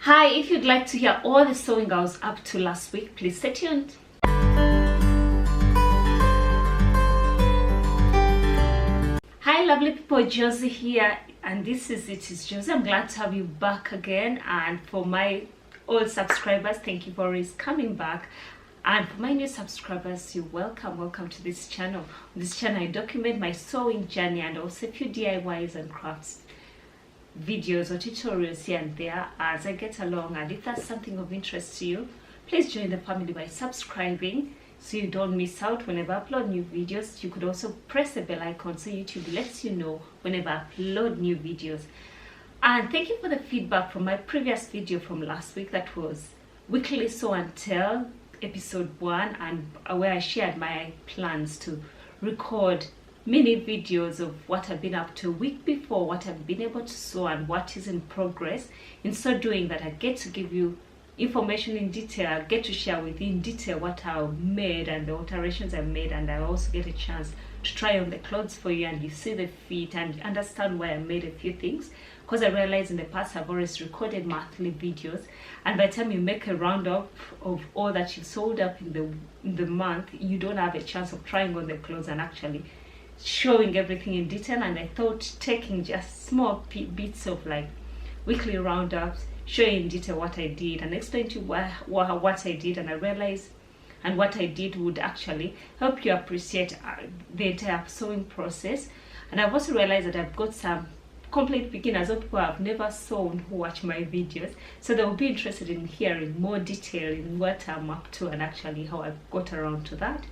Hi, if you'd like to hear all the sewing I was up to last week, please stay tuned. Hi lovely people, Josie here, and this is It Is Josie. I'm glad to have you back again, and for my old subscribers, thank you for always coming back. And for my new subscribers, you're welcome to this channel. On this channel I document my sewing journey and also a few DIYs and crafts videos or tutorials here and there as I get along. And if that's something of interest to you, please join the family by subscribing so you don't miss out whenever I upload new videos. You could also press the bell icon so YouTube lets you know whenever I upload new videos. And thank you for the feedback from my previous video from last week, that was weekly sew and tell episode 1, and where I shared my plans to record mini videos of what I've been up to a week before, what I've been able to sew and what is in progress. In so doing that, I get to give you information in detail. I get to share with you in detail what I've made and the alterations I've made, and I also get a chance to try on the clothes for you and you see the fit and understand why I made a few things, because I realized in the past I've always recorded monthly videos, and by the time you make a roundup of all that you've sold up in the month, you don't have a chance of trying on the clothes and actually showing everything in detail. And I thought taking just small bits of like weekly roundups, showing in detail what I did and explain to you what I did, and I realized and what I did would actually help you appreciate the entire sewing process. And I've also realized that I've got some complete beginners or people who have never sewn who watch my videos, so they will be interested in hearing more detail in what I'm up to and actually how I got around to that.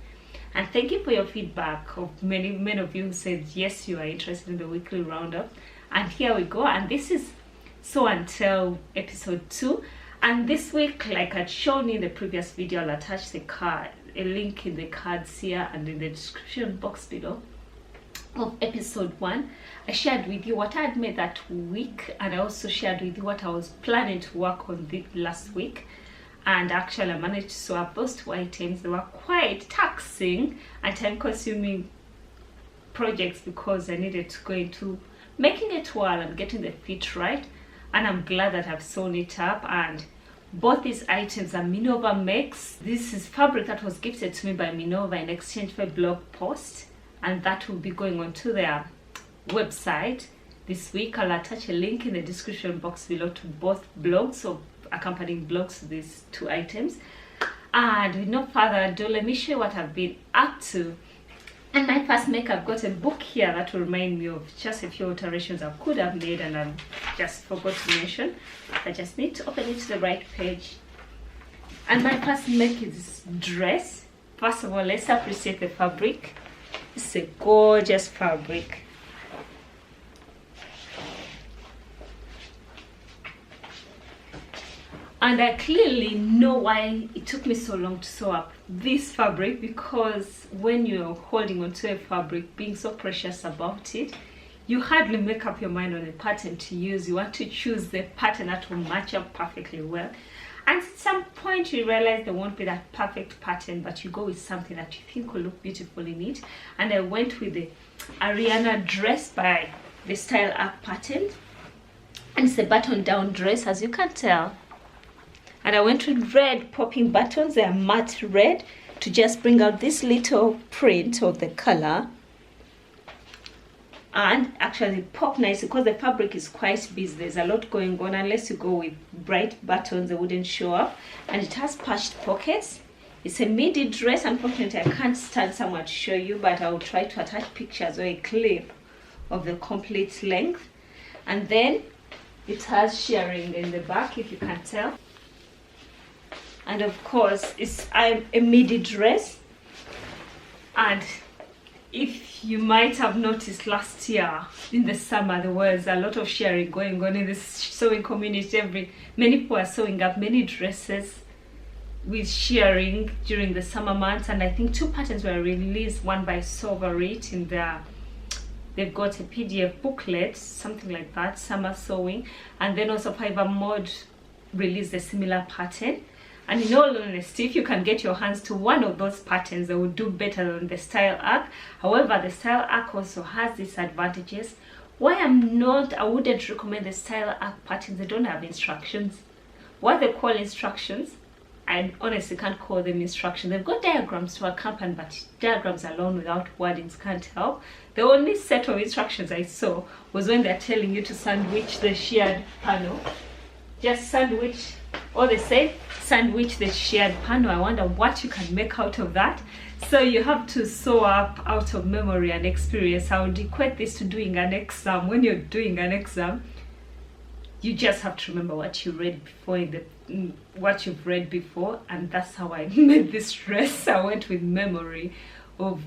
And thank you for your feedback. Of many of you who said yes, you are interested in the weekly roundup. And here we go. And this is Sew and Tell episode 2. And this week, like I'd shown in the previous video, I'll attach a link in the cards here and in the description box below of episode 1. I shared with you what I had made that week, and I also shared with you what I was planning to work on last week. And actually I managed to sew up those 2 items. They were quite taxing and time-consuming projects because I needed to go into making a twirl and getting the fit right. And I'm glad that I've sewn it up. And both these items are Minerva makes. This is fabric that was gifted to me by Minerva in exchange for a blog post, and that will be going on to their website this week. I'll attach a link in the description box below to both blogs, or accompanying blogs to these 2 items. And with no further ado, let me show you what I've been up to. And my first make, I've got a book here that will remind me of just a few alterations I could have made and I just forgot to mention. I just need to open it to the right page. And my first make is this dress. First of all, let's appreciate the fabric. It's a gorgeous fabric. And I clearly know why it took me so long to sew up this fabric, because when you're holding onto a fabric, being so precious about it, you hardly make up your mind on a pattern to use. You want to choose the pattern that will match up perfectly well. And at some point you realize there won't be that perfect pattern, but you go with something that you think will look beautiful in it. And I went with the Ariana Dress by the Style Up pattern. And it's a button down dress, as you can tell. And I went with red popping buttons. They are matte red to just bring out this little print of the color and actually pop nice, because the fabric is quite busy. There's a lot going on. Unless you go with bright buttons, they wouldn't show up. And it has patched pockets. It's a midi dress. Unfortunately, I can't stand somewhere to show you, but I will try to attach pictures or a clip of the complete length. And then it has shirring in the back, if you can tell. And of course, it's a midi dress. And if you might have noticed last year in the summer, there was a lot of sharing going on in this sewing community. Many people are sewing up many dresses with sharing during the summer months. And I think 2 patterns were released, one by Sovereign in their, they've got a PDF booklet, something like that, summer sewing. And then also Fiber Mod released a similar pattern. And in all honesty, if you can get your hands to one of those patterns, they will do better than the Style Arc. However, the Style Arc also has disadvantages. Why I wouldn't recommend the Style Arc patterns, they don't have instructions what they call instructions, I honestly can't call them instructions. They've got diagrams to accompany, but diagrams alone without wordings can't help. The only set of instructions I saw was when they're telling you to sandwich the sheared panel. Just sandwich, or they say sandwich the sheared panel. I wonder what you can make out of that. So you have to sew up out of memory and experience. I would equate this to doing an exam. When you're doing an exam, you just have to remember what you read before what you've read before, and that's how I made this dress. I went with memory of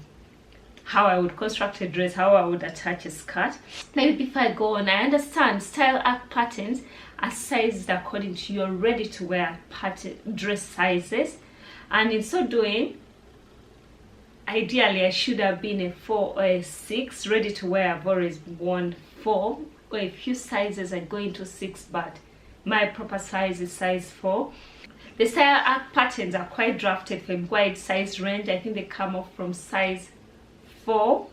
how I would construct a dress, how I would attach a skirt. Maybe before I go on, I understand style arc patterns are sized according to your ready to wear dress sizes, and in so doing, ideally I should have been a 4 or a 6. Ready to wear, I've always worn 4 or a few sizes. I go into 6, but my proper size is size 4. The style arc patterns are quite drafted for a wide size range. I think they come off from size 4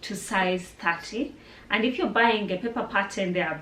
to size 30. And if you're buying a paper pattern, they're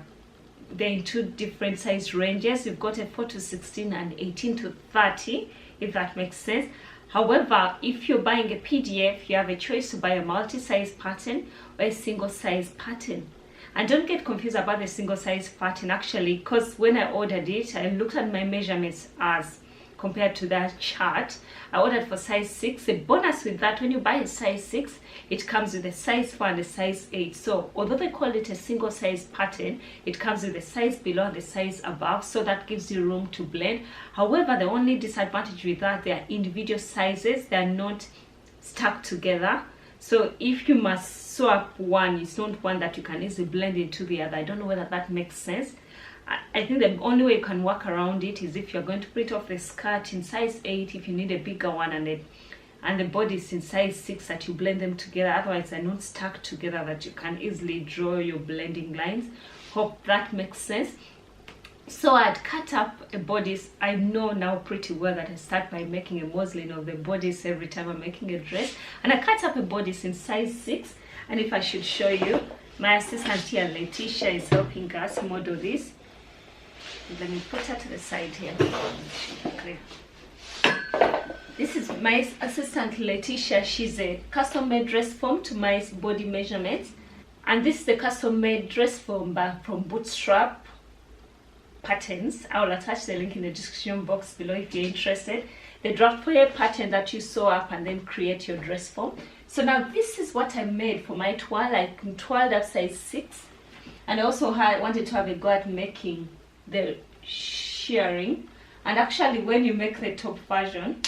in 2 different size ranges. You've got a 4 to 16 and 18 to 30, if that makes sense. However, if you're buying a PDF, you have a choice to buy a multi-size pattern or a single size pattern. And don't get confused about the single size pattern, actually, because when I ordered it, I looked at my measurements as compared to that chart. I ordered for size 6. A bonus with that, when you buy a size 6, it comes with a size 4 and a size 8. So although they call it a single size pattern, it comes with a size below and the size above, so that gives you room to blend. However, the only disadvantage with that, they are individual sizes. They are not stuck together. So if you must sew up one, it's not one that you can easily blend into the other. I don't know whether that makes sense. I think the only way you can work around it is if you're going to print off the skirt in size 8, if you need a bigger one, and the body is in size 6, that you blend them together. Otherwise, they're not stuck together, that you can easily draw your blending lines. Hope that makes sense. So I'd cut up a bodice. I know now pretty well that I start by making a muslin of the bodice every time I'm making a dress. And I cut up a bodice in size 6. And if I should show you, my assistant here, Letitia, is helping us model this. Let me put her to the side here. This is my assistant Letitia. She's a custom-made dress form to my body measurements. And this is the custom-made dress form from Bootstrap Patterns. I will attach the link in the description box below if you're interested. The draft for a pattern that you sew up and then create your dress form. So now this is what I made for my toile. I toiled up size 6. And I also wanted to have a go at making the shearing. And actually, when you make the top version,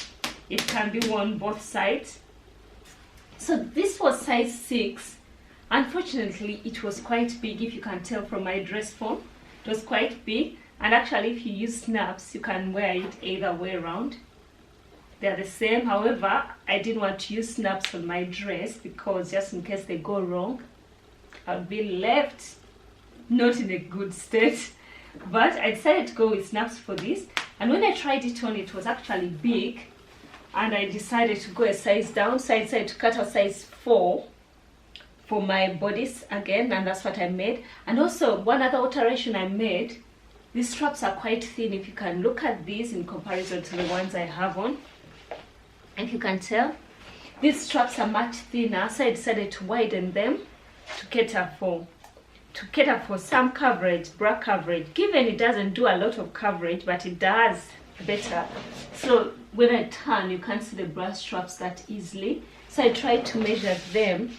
it can be worn both sides. So this was size 6. Unfortunately, it was quite big, if you can tell from my dress form. It was quite big. And actually, if you use snaps, you can wear it either way around. They're the same. However, I didn't want to use snaps on my dress because just in case they go wrong, I'll be left not in a good state. But I decided to go with snaps for this. And when I tried it on, it was actually big. And I decided to go a size down. So I decided to cut out size 4 for my bodice again. And that's what I made. And also, one other alteration I made, these straps are quite thin. If you can look at these in comparison to the ones I have on. If you can tell, these straps are much thinner. So I decided to widen them to cater for some coverage, bra coverage. Given it doesn't do a lot of coverage, but it does better. So when I turn, you can't see the bra straps that easily. So I tried to measure them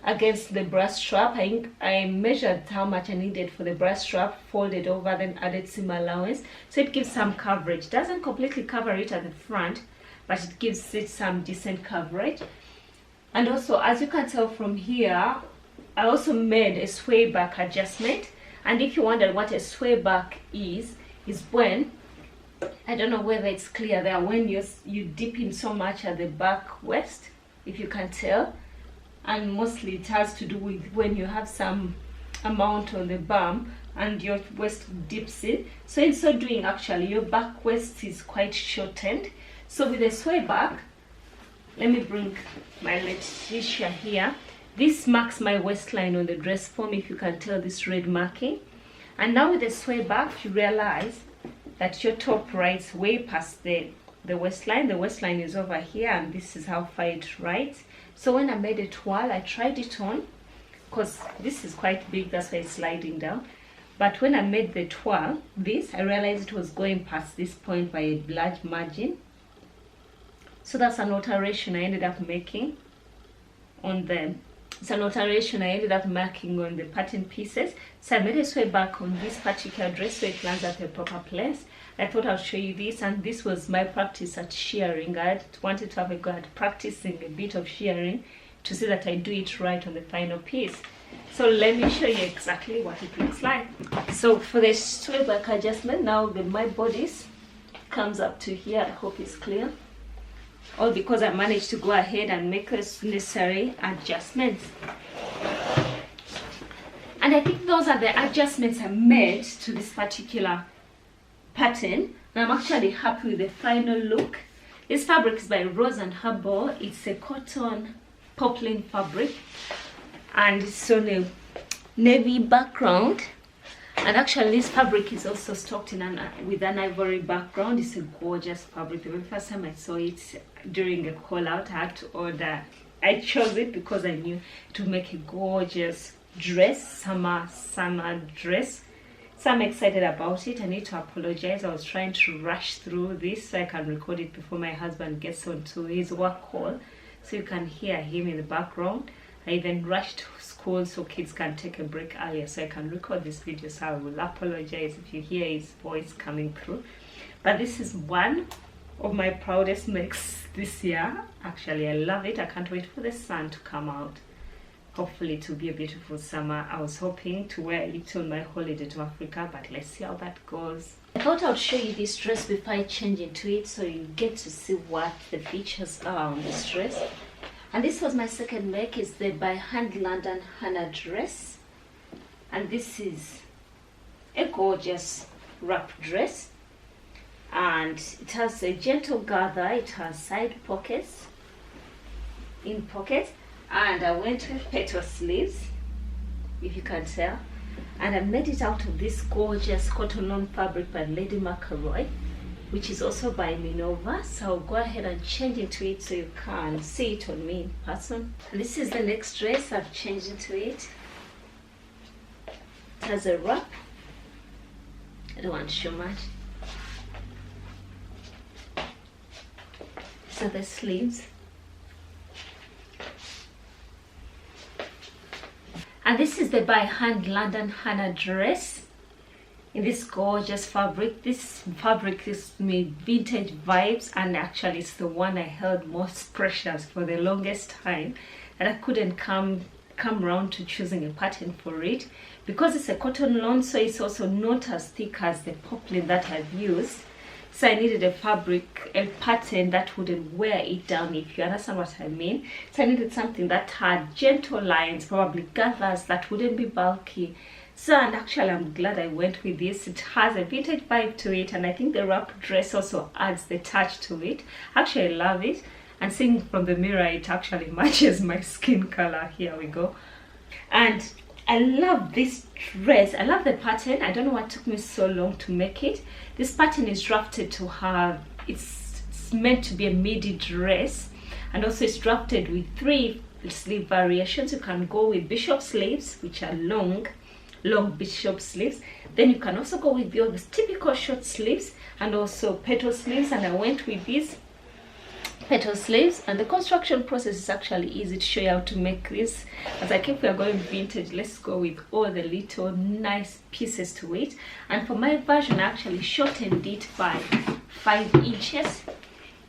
against the bra strap. I measured how much I needed for the bra strap, folded over, then added seam allowance. So it gives some coverage. Doesn't completely cover it at the front, but it gives it some decent coverage. And also, as you can tell from here, I also made a sway back adjustment. And if you wonder what a sway back is when, I don't know whether it's clear there, when you dip in so much at the back waist, if you can tell. And mostly it has to do with when you have some amount on the bum and your waist dips in. So in so doing, actually, your back waist is quite shortened. So with a sway back, let me bring my Letitia here. This marks my waistline on the dress form, if you can tell this red marking. And now with the sway back, you realize that your top rides way past the waistline. The waistline is over here, and this is how far it rides. So when I made a toile, I tried it on, because this is quite big, that's why it's sliding down. But when I made the toile, I realized it was going past this point by a large margin. So that's an alteration I ended up making on the pattern pieces. So I made a sew back on this particular dress so it lands at the proper place. I thought I'll show you this, and this was my practice at shearing. I wanted to have a go at practicing a bit of shearing to see that I do it right on the final piece. So let me show you exactly what it looks like. So for the sew back adjustment, now my bodice comes up to here. I hope it's clear. All because I managed to go ahead and make those necessary adjustments. And I think those are the adjustments I made to this particular pattern, and I'm actually happy with the final look. This fabric is by Rose and Herbal. It's a cotton poplin fabric, and it's on a navy background. And actually this fabric is also stocked with an ivory background. It's a gorgeous fabric. The very first time I saw it during a call out, I had to order. I chose it because I knew it would make a gorgeous dress, summer dress. So I'm excited about it. I need to apologize. I was trying to rush through this so I can record it before my husband gets onto his work call, so you can hear him in the background. I even rushed to school so kids can take a break earlier so I can record this video. So I will apologize if you hear his voice coming through. But this is one of my proudest makes this year. Actually, I love it. I can't wait for the sun to come out. Hopefully to be a beautiful summer. I was hoping to wear it on my holiday to Africa, but let's see how that goes. I thought I would show you this dress before I change into it, so you get to see what the features are on this dress. And this was my second make. It's the by Hand London Hannah dress, and this is a gorgeous wrap dress, and it has a gentle gather. It has side pockets, in pockets, and I went with petal sleeves, if you can tell, and I made it out of this gorgeous cotton lawn fabric by Lady McElroy, which is also by Minerva. So I'll go ahead and change into it so you can see it on me in person. And this is the next dress I've changed into it. It has a wrap. I don't want to show much. So the sleeves. And this is the by Hand London Hannah dress in this gorgeous fabric. This fabric gives me vintage vibes, and actually it's the one I held most precious for the longest time, and I couldn't come around to choosing a pattern for it because it's a cotton lawn, so it's also not as thick as the poplin that I've used. So I needed a pattern that wouldn't wear it down, if you understand what I mean. So I needed something that had gentle lines, probably gathers that wouldn't be bulky. So, and actually I'm glad I went with this. It has a vintage vibe to it, and I think the wrap dress also adds the touch to it. Actually, I love it. And seeing from the mirror, it actually matches my skin color. Here we go. And I love this dress. I love the pattern. I don't know what took me so long to make it. This pattern is drafted to have, it's meant to be a midi dress, and also it's drafted with 3 sleeve variations. You can go with bishop sleeves, which are long bishop sleeves. Then you can also go with the typical short sleeves and also petal sleeves, and I went with these petal sleeves. And the construction process is actually easy to show you how to make this. As I keep, we are going vintage, let's go with all the little nice pieces to it. And for my version, I actually shortened it by 5 inches,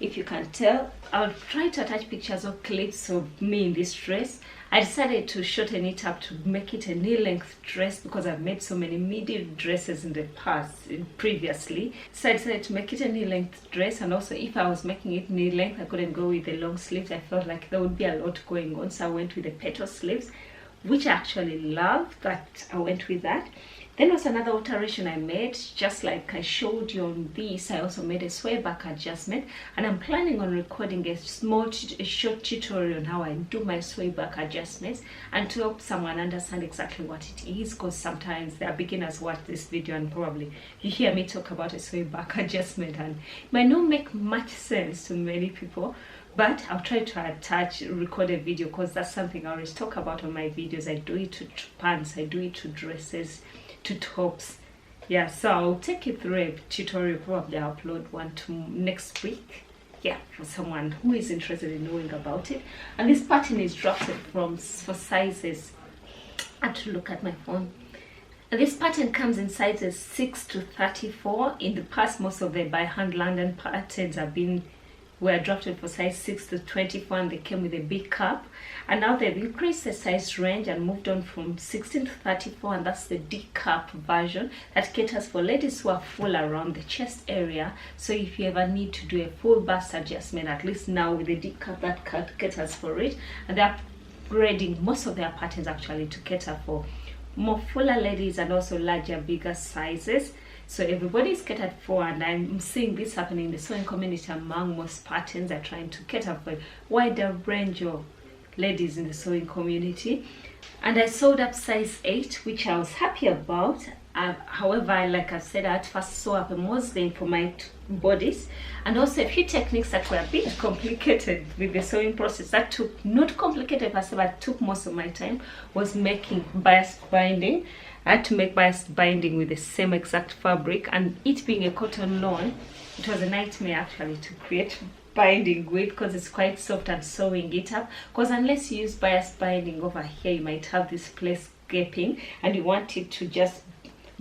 if you can tell. I'll try to attach pictures or clips of me in this dress. I decided to shorten it up to make it a knee-length dress because I've made so many midi dresses in the past, previously. So I decided to make it a knee-length dress, and also if I was making it knee-length, I couldn't go with the long sleeves. I felt like there would be a lot going on, so I went with the petal sleeves, which I actually love, that I went with that. Then was another alteration I made, just like I showed you on this. I also made a sway back adjustment, and I'm planning on recording a short tutorial on how I do my sway back adjustments, and to help someone understand exactly what it is, because sometimes there are beginners watch this video and probably you hear me talk about a sway back adjustment and it might not make much sense to many people. But I'll try to record a video, because that's something I always talk about on my videos. I do it to pants, I do it to dresses, to tops. Yeah, so I'll take you through a tutorial. Probably I'll upload one to next week. Yeah, for someone who is interested in knowing about it. And this pattern is drafted for sizes. I have to look at my phone. And this pattern comes in sizes 6 to 34. In the past, most of the by hand London patterns were drafted for size 6 to 24, and they came with a big cup. And now they've increased the size range and moved on from 16 to 34, and that's the D cup version that caters for ladies who are full around the chest area. So if you ever need to do a full bust adjustment, at least now with the D cup, that caters for it. And they're upgrading most of their patterns actually to cater for more fuller ladies and also larger, bigger sizes. So everybody's catered for, and I'm seeing this happening in the sewing community. Among most patterns are trying to cater for a wider range of ladies in the sewing community. And I sewed up size 8, which I was happy about. However, like I said, I had first sew up a muslin for my bodies, and also a few techniques that were a bit complicated with the sewing process. That took, not complicated per se, but took most of my time, was making biased binding. I had to make biased binding with the same exact fabric, and it being a cotton lawn, it was a nightmare actually to create binding with, because it's quite soft and sewing it up. Because unless you use biased binding over here, you might have this place gaping, and you want it to just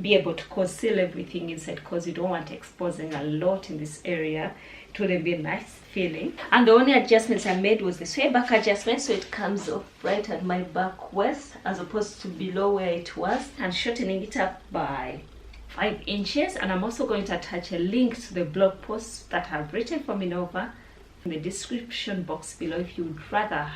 be able to seal everything inside, because you don't want exposing a lot in this area. It wouldn't be a nice feeling. And the only adjustments I made was the sway back adjustment, so it comes off right at my back waist as opposed to below where it was, and shortening it up by 5 inches. And I'm also going to attach a link to the blog post that I've written for Minerva in the description box below if you would rather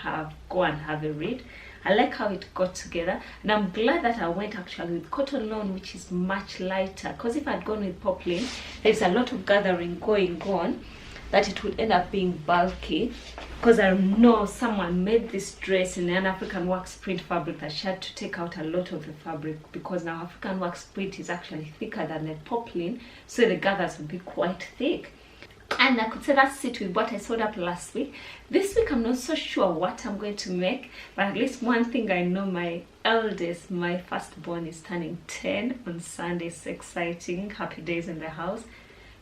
go and have a read. I like how it got together, and I'm glad that I went actually with cotton lawn, which is much lighter, because if I'd gone with poplin, there's a lot of gathering going on that it would end up being bulky. Because I know someone made this dress in an African wax print fabric that she had to take out a lot of the fabric, because now African wax print is actually thicker than the poplin, so the gathers would be quite thick. And I could say that's it with what I sewed up last week. This week I'm not so sure what I'm going to make, but at least one thing I know, my eldest, my firstborn, is turning 10 on Sunday. So exciting. Happy days in the house,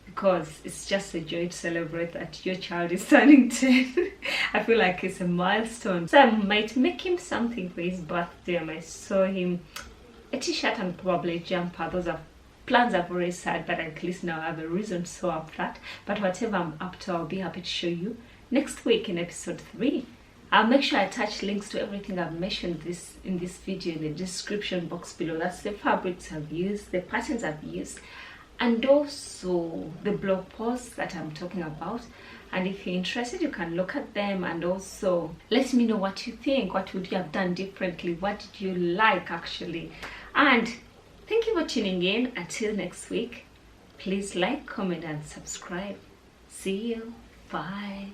because it's just a joy to celebrate that your child is turning 10. I feel like it's a milestone. So I might make him something for his birthday. I might sew him a t-shirt and probably a jumper. Those are plans I've already said, but at least now I have a reason to sew up that. But whatever I'm up to, I'll be happy to show you next week in episode 3. I'll make sure I attach links to everything I've mentioned in this video in the description box below. That's the fabrics I've used, the patterns I've used, and also the blog posts that I'm talking about. And if you're interested, you can look at them, and also let me know what you think. What would you have done differently? What did you like actually? And thank you for tuning in. Until next week, please like, comment, and subscribe. See you. Bye.